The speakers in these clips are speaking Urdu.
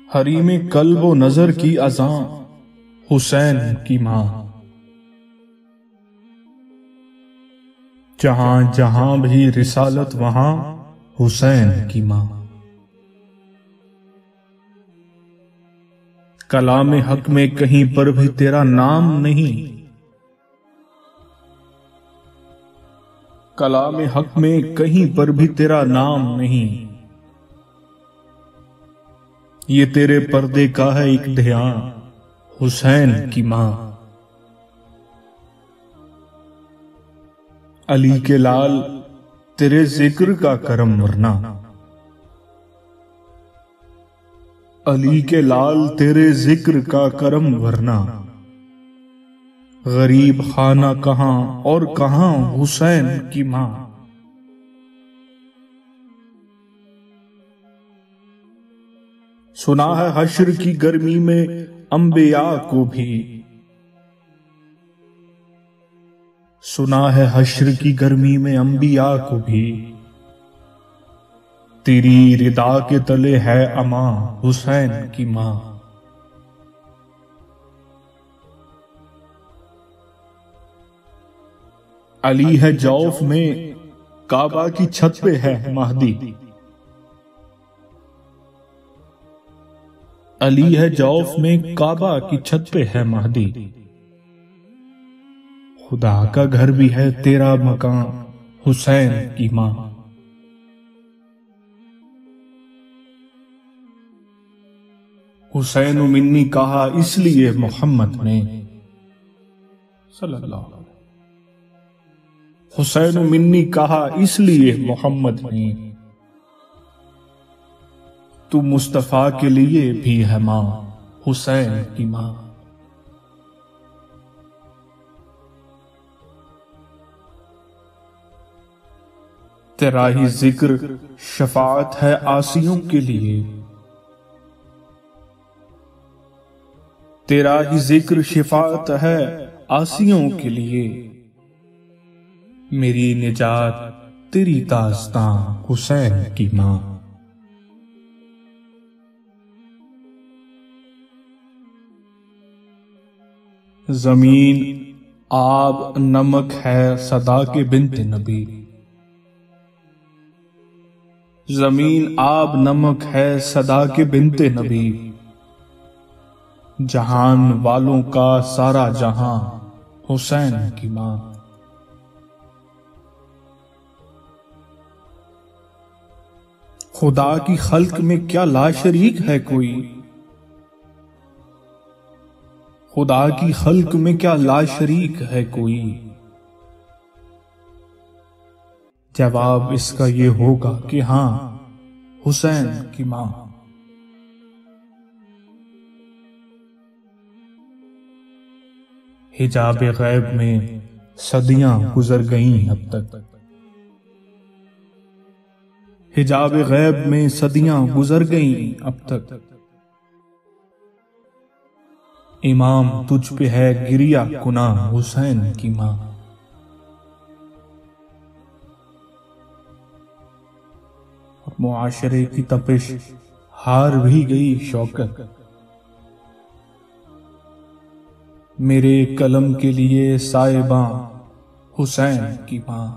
حریم قلب و نظر کی اذاں حسین کی ماں، جہاں جہاں بھی رسالت وہاں حسین کی ماں۔ کلام حق میں کہیں پر بھی تیرا نام نہیں، کلام حق میں کہیں پر بھی تیرا نام نہیں، یہ تیرے پردے کا ہے ایک دھیان حسین کی ماں۔ علی کے لال تیرے ذکر کا کرم ورنہ، علی کے لال تیرے ذکر کا کرم ورنہ، غریب خانہ کہاں اور کہاں حسین کی ماں۔ سنا ہے حشر کی گرمی میں انبیاء کو بھی، سنا ہے حشر کی گرمی میں انبیاء کو بھی، تیری ردا کے تلے ہے امان حسین کی ماں۔ علی ہے جوف میں کعبہ کی چھت پہ ہے مہدی، علی ہے جوف میں کعبہ کی چھت پہ ہے مہدی، خدا کا گھر بھی ہے تیرا مکان حسین کی ماں۔ حسین منی کہا اس لیے محمد نے صلی اللہ علیہ وسلم، حسین منی کہا اس لیے محمد نے، تو مصطفیٰ کے لیے بھی ہے ماں حسین کی ماں۔ تیرا ہی ذکر شفاعت ہے عاصیوں کے لیے، تیرا ہی ذکر شفاعت ہے عاصیوں کے لیے، میری نجات تیری داستاں حسین کی ماں۔ زمین آب نمک ہے صدا کے بنت نبی، زمین آب نمک ہے صدا کے بنت نبی، جہان والوں کا سارا جہاں حسین کی ماں۔ خدا کی خلق میں کیا لا شریک ہے کوئی، خدا کی خلق میں کیا لا شریک ہے کوئی، جواب اس کا یہ ہوگا کہ ہاں حسین کی ماں۔ حجاب غیب میں صدیاں گزر گئیں اب تک، حجاب غیب میں صدیاں گزر گئیں اب تک، امام تجھ پہ ہے گریہ کناں حسین کی ماں۔ معاشرے کی تپش ہار بھی گئی شوکت، میرے قلم کے لیے سائباں حسین کی ماں۔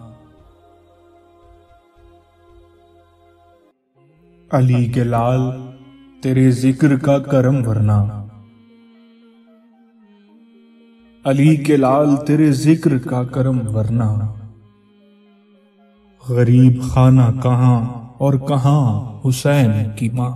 علی کے لال تیرے ذکر کا کرم ورنہ، علی کے لال تیرے ذکر کا کرم ورنہ، غریب خانہ کہاں اور کہاں حسین کی ماں۔